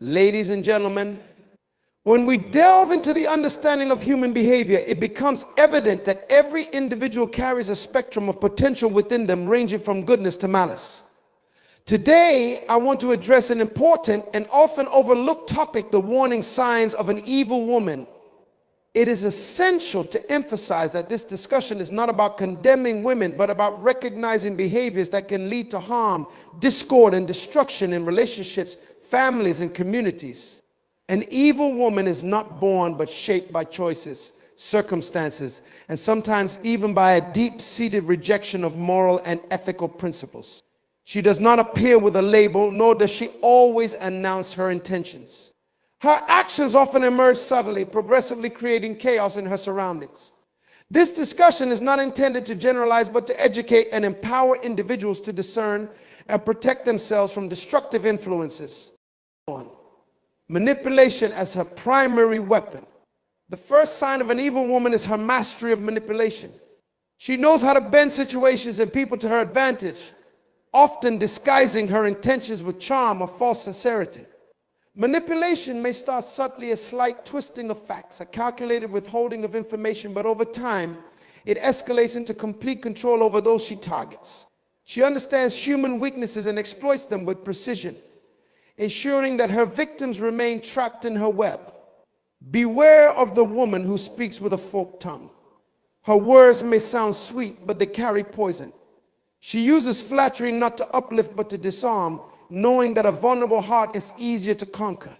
Ladies and gentlemen, when we delve into the understanding of human behavior, it becomes evident that every individual carries a spectrum of potential within them, ranging from goodness to malice. Today, I want to address an important and often overlooked topic, the warning signs of an evil woman. It is essential to emphasize that this discussion is not about condemning women, but about recognizing behaviors that can lead to harm, discord, and destruction in relationships, families, and communities. An evil woman is not born but shaped by choices, circumstances, and sometimes even by a deep-seated rejection of moral and ethical principles. She does not appear with a label, nor does she always announce her intentions. Her actions often emerge subtly, progressively creating chaos in her surroundings. This discussion is not intended to generalize, but to educate and empower individuals to discern and protect themselves from destructive influences. Manipulation as her primary weapon. The first sign of an evil woman is her mastery of manipulation. She knows how to bend situations and people to her advantage, often disguising her intentions with charm or false sincerity. Manipulation may start subtly as slight twisting of facts, a calculated withholding of information, but over time, it escalates into complete control over those she targets. She understands human weaknesses and exploits them with precision, ensuring that her victims remain trapped in her web. Beware of the woman who speaks with a forked tongue. Her words may sound sweet, but they carry poison. She uses flattery not to uplift but to disarm, knowing that a vulnerable heart is easier to conquer.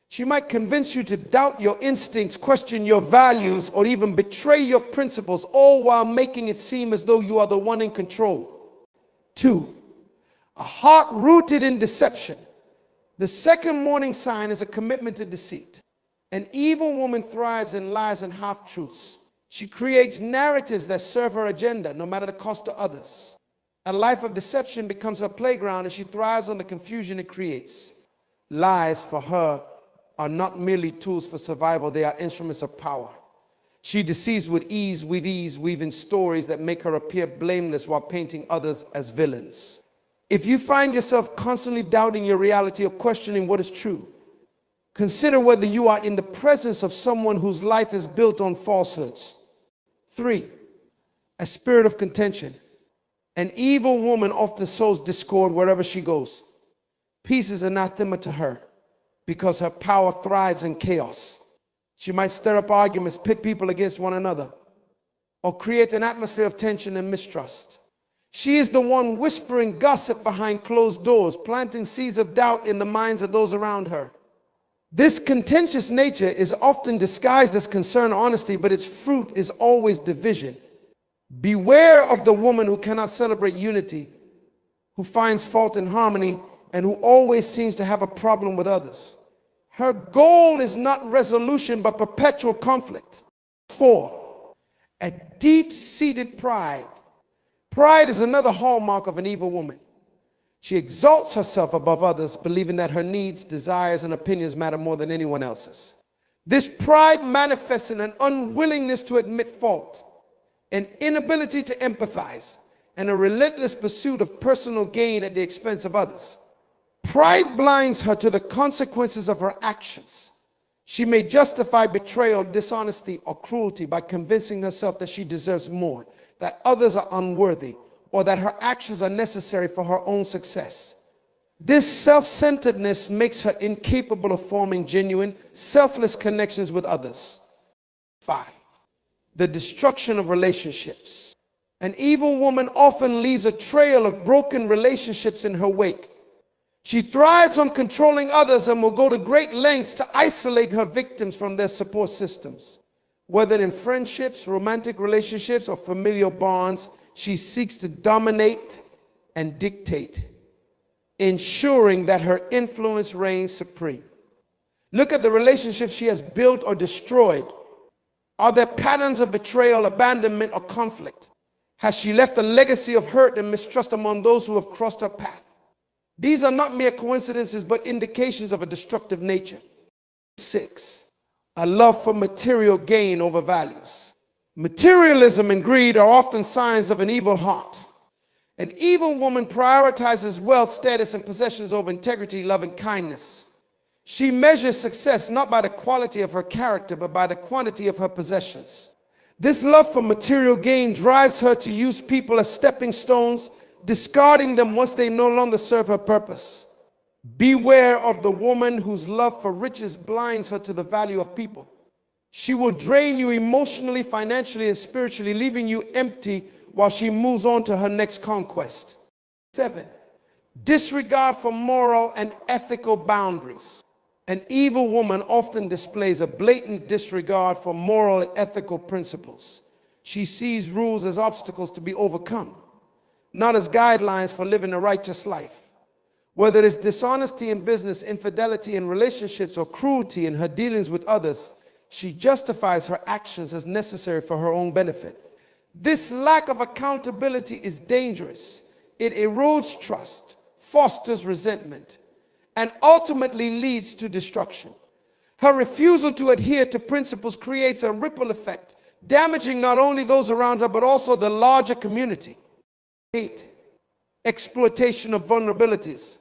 She might convince you to doubt your instincts, question your values, or even betray your principles, all while making it seem as though you are the one in control. 2, a heart rooted in deception. The second warning sign is a commitment to deceit. An evil woman thrives in lies and half-truths. She creates narratives that serve her agenda, no matter the cost to others. A life of deception becomes her playground, and she thrives on the confusion it creates. Lies for her are not merely tools for survival, they are instruments of power. She deceives with ease, weaving stories that make her appear blameless while painting others as villains. If you find yourself constantly doubting your reality or questioning what is true, consider whether you are in the presence of someone whose life is built on falsehoods. 3, a spirit of contention. An evil woman often sows discord wherever she goes. Peace is anathema to her because her power thrives in chaos. She might stir up arguments, pit people against one another, or create an atmosphere of tension and mistrust. She is the one whispering gossip behind closed doors, planting seeds of doubt in the minds of those around her. This contentious nature is often disguised as concern or honesty, but its fruit is always division. Beware of the woman who cannot celebrate unity, who finds fault in harmony, and who always seems to have a problem with others. Her goal is not resolution, but perpetual conflict. 4, a deep-seated pride. Pride is another hallmark of an evil woman. She exalts herself above others, believing that her needs, desires, and opinions matter more than anyone else's. This pride manifests in an unwillingness to admit fault, an inability to empathize, and a relentless pursuit of personal gain at the expense of others. Pride blinds her to the consequences of her actions. She may justify betrayal, dishonesty, or cruelty by convincing herself that she deserves more, that others are unworthy, or that her actions are necessary for her own success. This self-centeredness makes her incapable of forming genuine, selfless connections with others. 5, the destruction of relationships. An evil woman often leaves a trail of broken relationships in her wake. She thrives on controlling others and will go to great lengths to isolate her victims from their support systems. Whether in friendships, romantic relationships, or familial bonds, she seeks to dominate and dictate, ensuring that her influence reigns supreme. Look at the relationships she has built or destroyed. Are there patterns of betrayal, abandonment, or conflict? Has she left a legacy of hurt and mistrust among those who have crossed her path? These are not mere coincidences, but indications of a destructive nature. 6, a love for material gain over values. Materialism and greed are often signs of an evil heart. An evil woman prioritizes wealth, status, and possessions over integrity, love, and kindness. She measures success not by the quality of her character, but by the quantity of her possessions. This love for material gain drives her to use people as stepping stones, discarding them once they no longer serve her purpose. Beware of the woman whose love for riches blinds her to the value of people. She will drain you emotionally, financially, and spiritually, leaving you empty while she moves on to her next conquest. 7. Disregard for moral and ethical boundaries. An evil woman often displays a blatant disregard for moral and ethical principles. She sees rules as obstacles to be overcome, not as guidelines for living a righteous life. Whether it's dishonesty in business, infidelity in relationships, or cruelty in her dealings with others, she justifies her actions as necessary for her own benefit. This lack of accountability is dangerous. It erodes trust, fosters resentment, and ultimately leads to destruction. Her refusal to adhere to principles creates a ripple effect, damaging not only those around her, but also the larger community. 8. Exploitation of vulnerabilities.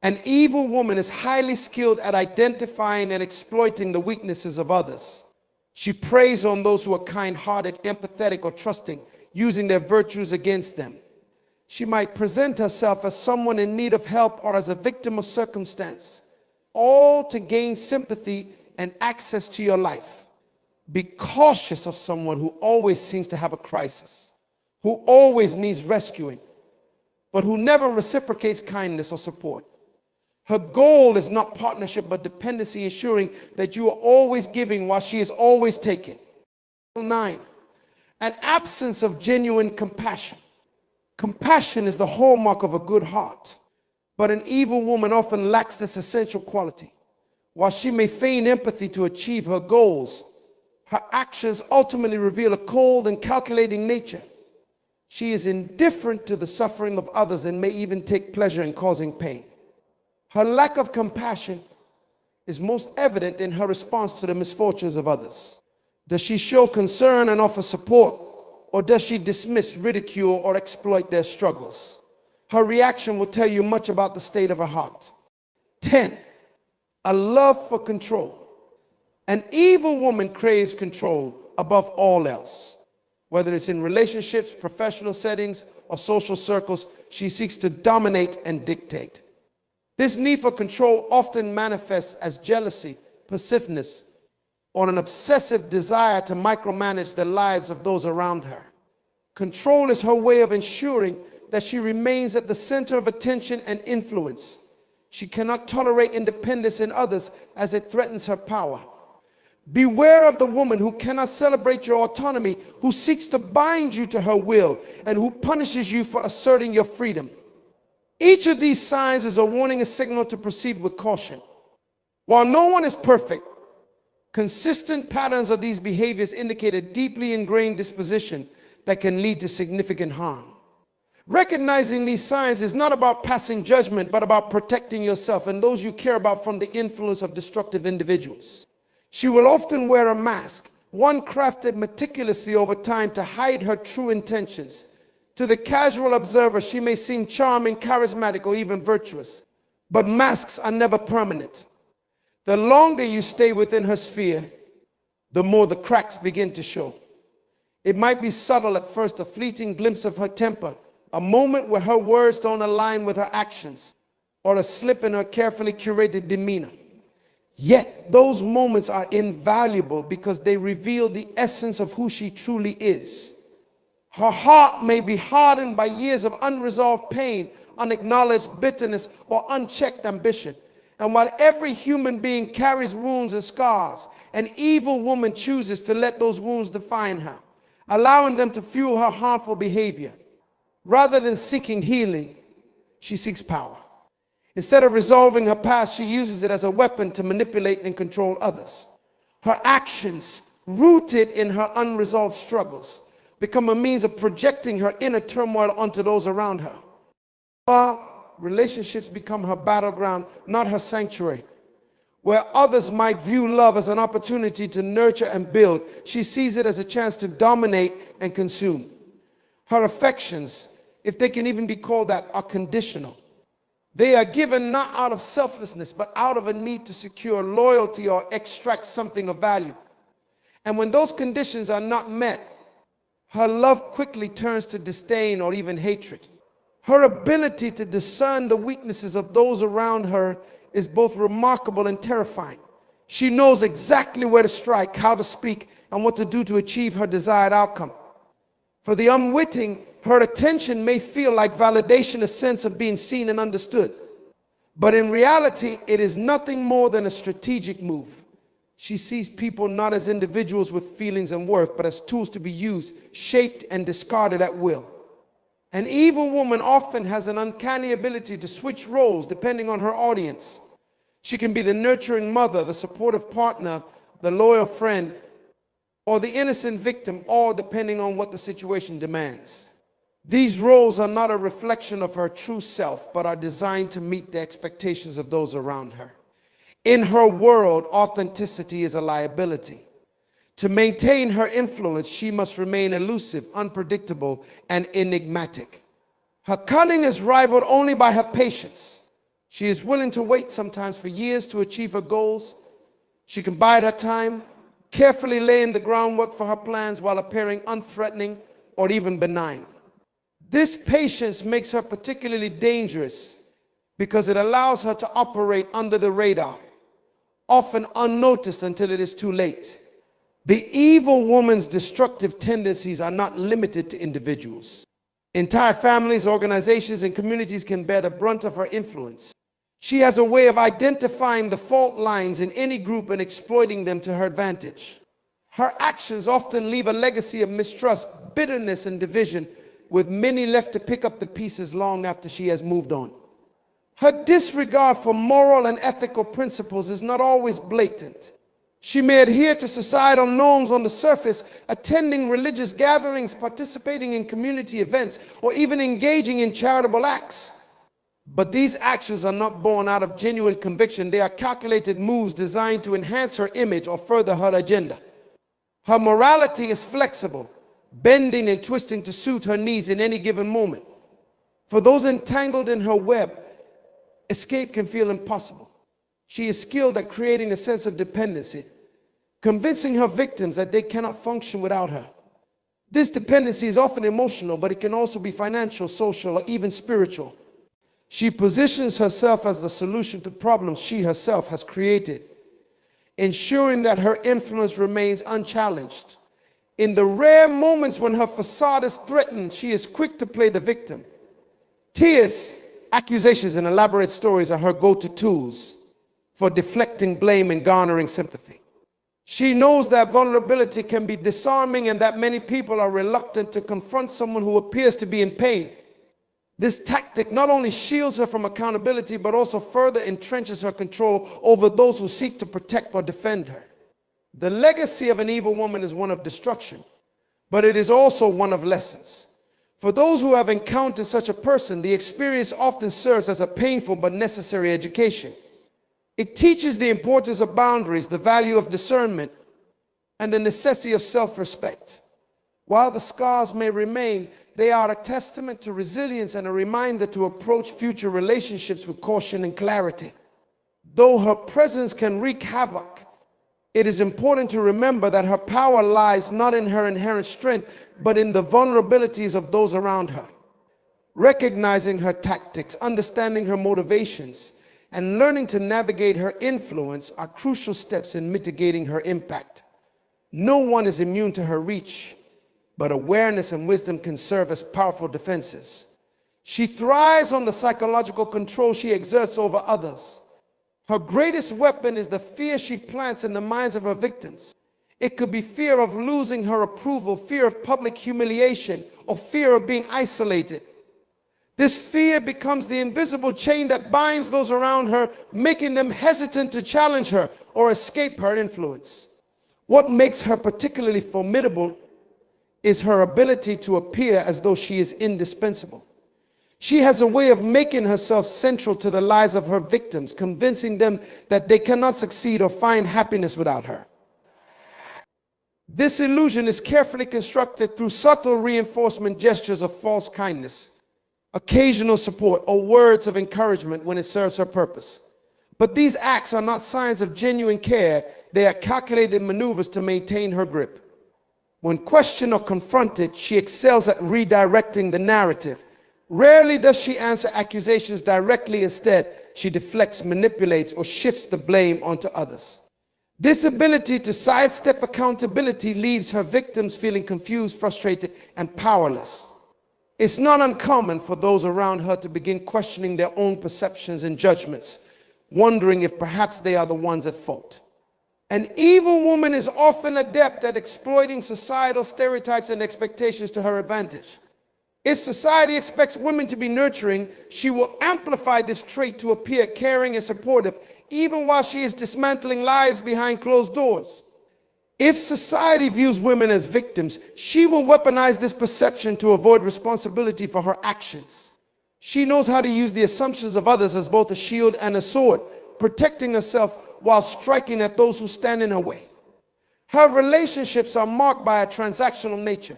An evil woman is highly skilled at identifying and exploiting the weaknesses of others. She preys on those who are kind-hearted, empathetic, or trusting, using their virtues against them. She might present herself as someone in need of help or as a victim of circumstance, all to gain sympathy and access to your life. Be cautious of someone who always seems to have a crisis, who always needs rescuing, but who never reciprocates kindness or support. Her goal is not partnership, but dependency, ensuring that you are always giving while she is always taking. 9. An absence of genuine compassion. Compassion is the hallmark of a good heart, but an evil woman often lacks this essential quality. While she may feign empathy to achieve her goals, her actions ultimately reveal a cold and calculating nature. She is indifferent to the suffering of others and may even take pleasure in causing pain. Her lack of compassion is most evident in her response to the misfortunes of others. Does she show concern and offer support, or does she dismiss, ridicule, or exploit their struggles? Her reaction will tell you much about the state of her heart. 10. A love for control. An evil woman craves control above all else. Whether it's in relationships, professional settings, or social circles, she seeks to dominate and dictate. This need for control often manifests as jealousy, possessiveness, or an obsessive desire to micromanage the lives of those around her. Control is her way of ensuring that she remains at the center of attention and influence. She cannot tolerate independence in others as it threatens her power. Beware of the woman who cannot celebrate your autonomy, who seeks to bind you to her will, and who punishes you for asserting your freedom. Each of these signs is a warning, a signal to proceed with caution. While no one is perfect, consistent patterns of these behaviors indicate a deeply ingrained disposition that can lead to significant harm. Recognizing these signs is not about passing judgment, but about protecting yourself and those you care about from the influence of destructive individuals. She will often wear a mask, one crafted meticulously over time to hide her true intentions. To the casual observer, she may seem charming, charismatic, or even virtuous, but masks are never permanent. The longer you stay within her sphere, the more the cracks begin to show. It might be subtle at first, a fleeting glimpse of her temper, a moment where her words don't align with her actions, or a slip in her carefully curated demeanor. Yet those moments are invaluable because they reveal the essence of who she truly is. Her heart may be hardened by years of unresolved pain, unacknowledged bitterness, or unchecked ambition. And while every human being carries wounds and scars, an evil woman chooses to let those wounds define her, allowing them to fuel her harmful behavior. Rather than seeking healing, she seeks power. Instead of resolving her past, she uses it as a weapon to manipulate and control others. Her actions, rooted in her unresolved struggles, become a means of projecting her inner turmoil onto those around her. Her relationships become her battleground, not her sanctuary. Where others might view love as an opportunity to nurture and build, she sees it as a chance to dominate and consume. Her affections, if they can even be called that, are conditional. They are given not out of selflessness, but out of a need to secure loyalty or extract something of value. And when those conditions are not met, her love quickly turns to disdain or even hatred. Her ability to discern the weaknesses of those around her is both remarkable and terrifying. She knows exactly where to strike, how to speak, and what to do to achieve her desired outcome. For the unwitting, her attention may feel like validation, a sense of being seen and understood. But in reality, it is nothing more than a strategic move. She sees people not as individuals with feelings and worth, but as tools to be used, shaped, and discarded at will. An evil woman often has an uncanny ability to switch roles depending on her audience. She can be the nurturing mother, the supportive partner, the loyal friend, or the innocent victim, all depending on what the situation demands. These roles are not a reflection of her true self, but are designed to meet the expectations of those around her. In her world, authenticity is a liability. To maintain her influence, she must remain elusive, unpredictable, and enigmatic. Her cunning is rivaled only by her patience. She is willing to wait sometimes for years to achieve her goals. She can bide her time, carefully laying the groundwork for her plans while appearing unthreatening or even benign. This patience makes her particularly dangerous because it allows her to operate under the radar, often unnoticed until it is too late. The evil woman's destructive tendencies are not limited to individuals. Entire families, organizations, and communities can bear the brunt of her influence. She has a way of identifying the fault lines in any group and exploiting them to her advantage. Her actions often leave a legacy of mistrust, bitterness, and division, with many left to pick up the pieces long after she has moved on. Her disregard for moral and ethical principles is not always blatant. She may adhere to societal norms on the surface, attending religious gatherings, participating in community events, or even engaging in charitable acts. But these actions are not born out of genuine conviction. They are calculated moves designed to enhance her image or further her agenda. Her morality is flexible, bending and twisting to suit her needs in any given moment. For those entangled in her web, escape can feel impossible. She is skilled at creating a sense of dependency, convincing her victims that they cannot function without her. This dependency is often emotional, but it can also be financial, social, or even spiritual. She positions herself as the solution to problems she herself has created, ensuring that her influence remains unchallenged. In the rare moments when her facade is threatened, she is quick to play the victim. Tears, accusations, and elaborate stories are her go-to tools for deflecting blame and garnering sympathy. She knows that vulnerability can be disarming and that many people are reluctant to confront someone who appears to be in pain. This tactic not only shields her from accountability, but also further entrenches her control over those who seek to protect or defend her. The legacy of an evil woman is one of destruction, but it is also one of lessons. For those who have encountered such a person, the experience often serves as a painful but necessary education. It teaches the importance of boundaries, the value of discernment, and the necessity of self-respect. While the scars may remain, they are a testament to resilience and a reminder to approach future relationships with caution and clarity. Though her presence can wreak havoc, it is important to remember that her power lies not in her inherent strength, but in the vulnerabilities of those around her. Recognizing her tactics, understanding her motivations, and learning to navigate her influence are crucial steps in mitigating her impact. No one is immune to her reach, but awareness and wisdom can serve as powerful defenses. She thrives on the psychological control she exerts over others. Her greatest weapon is the fear she plants in the minds of her victims. It could be fear of losing her approval, fear of public humiliation, or fear of being isolated. This fear becomes the invisible chain that binds those around her, making them hesitant to challenge her or escape her influence. What makes her particularly formidable is her ability to appear as though she is indispensable. She has a way of making herself central to the lives of her victims, convincing them that they cannot succeed or find happiness without her. This illusion is carefully constructed through subtle reinforcement gestures of false kindness, occasional support, or words of encouragement when it serves her purpose. But these acts are not signs of genuine care. They are calculated maneuvers to maintain her grip. When questioned or confronted, she excels at redirecting the narrative. Rarely does she answer accusations directly. Instead, she deflects, manipulates, or shifts the blame onto others. This ability to sidestep accountability leaves her victims feeling confused, frustrated, and powerless. It's not uncommon for those around her to begin questioning their own perceptions and judgments, wondering if perhaps they are the ones at fault. An evil woman is often adept at exploiting societal stereotypes and expectations to her advantage. If society expects women to be nurturing, she will amplify this trait to appear caring and supportive, even while she is dismantling lives behind closed doors. If society views women as victims, she will weaponize this perception to avoid responsibility for her actions. She knows how to use the assumptions of others as both a shield and a sword, protecting herself while striking at those who stand in her way. Her relationships are marked by a transactional nature.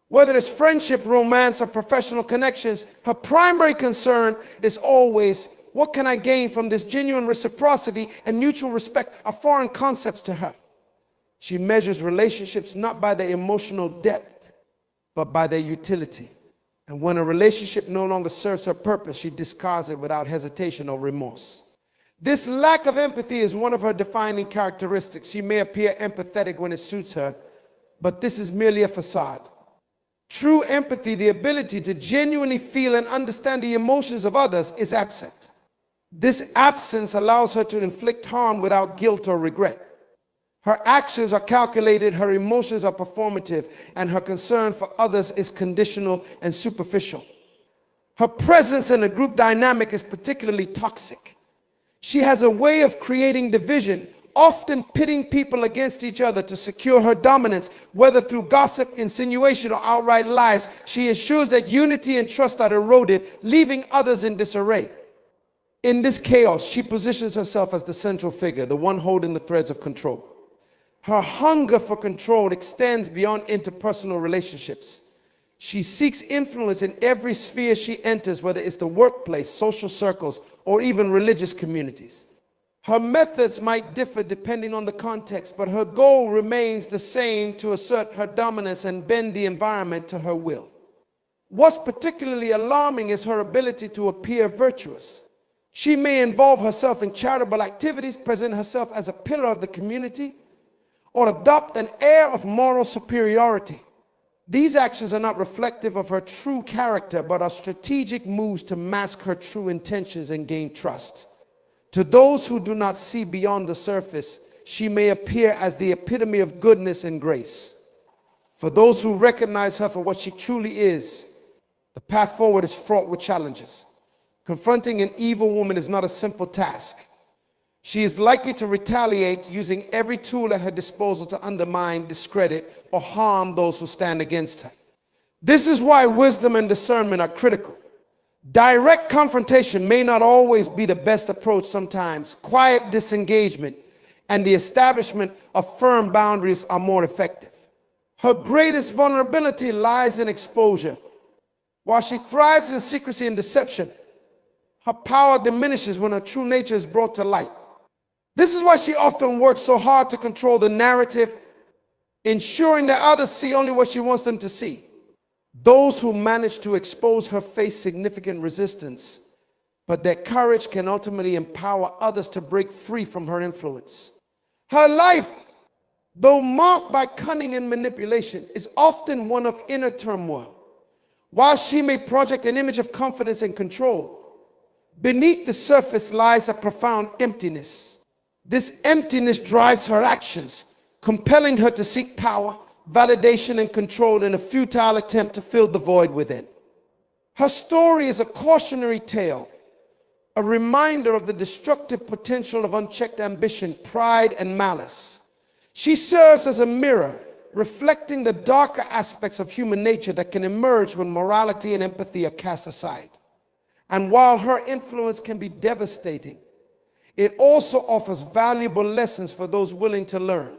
Whether it's friendship, romance, or professional connections, her primary concern is always, what can I gain from this? Genuine reciprocity and mutual respect are foreign concepts to her. She measures relationships not by their emotional depth, but by their utility. And when a relationship no longer serves her purpose, she discards it without hesitation or remorse. This lack of empathy is one of her defining characteristics. She may appear empathetic when it suits her, but this is merely a facade. True empathy, the ability to genuinely feel and understand the emotions of others, is absent. This absence allows her to inflict harm without guilt or regret. Her actions are calculated, her emotions are performative, and her concern for others is conditional and superficial. Her presence in a group dynamic is particularly toxic. She has a way of creating division, often pitting people against each other to secure her dominance, whether through gossip, insinuation, or outright lies. She ensures that unity and trust are eroded, leaving others in disarray. In this chaos, she positions herself as the central figure, the one holding the threads of control. Her hunger for control extends beyond interpersonal relationships. She seeks influence in every sphere she enters, whether it's the workplace, social circles, or even religious communities. Her methods might differ depending on the context, but her goal remains the same: to assert her dominance and bend the environment to her will. What's particularly alarming is her ability to appear virtuous. She may involve herself in charitable activities, present herself as a pillar of the community, or adopt an air of moral superiority. These actions are not reflective of her true character, but are strategic moves to mask her true intentions and gain trust. To those who do not see beyond the surface, she may appear as the epitome of goodness and grace. For those who recognize her for what she truly is, the path forward is fraught with challenges. Confronting an evil woman is not a simple task. She is likely to retaliate, using every tool at her disposal to undermine, discredit, or harm those who stand against her. This is why wisdom and discernment are critical. Direct confrontation may not always be the best approach. Sometimes quiet disengagement and the establishment of firm boundaries are more effective. Her greatest vulnerability lies in exposure. While she thrives in secrecy and deception, her power diminishes when her true nature is brought to light. This is why she often works so hard to control the narrative, ensuring that others see only what she wants them to see. Those who manage to expose her face significant resistance, but their courage can ultimately empower others to break free from her influence. Her life, though marked by cunning and manipulation, is often one of inner turmoil. While she may project an image of confidence and control, beneath the surface lies a profound emptiness. This emptiness drives her actions, compelling her to seek power, validation, and control in a futile attempt to fill the void within. Her story is a cautionary tale, a reminder of the destructive potential of unchecked ambition, pride, and malice. She serves as a mirror, reflecting the darker aspects of human nature that can emerge when morality and empathy are cast aside. And while her influence can be devastating, it also offers valuable lessons for those willing to learn.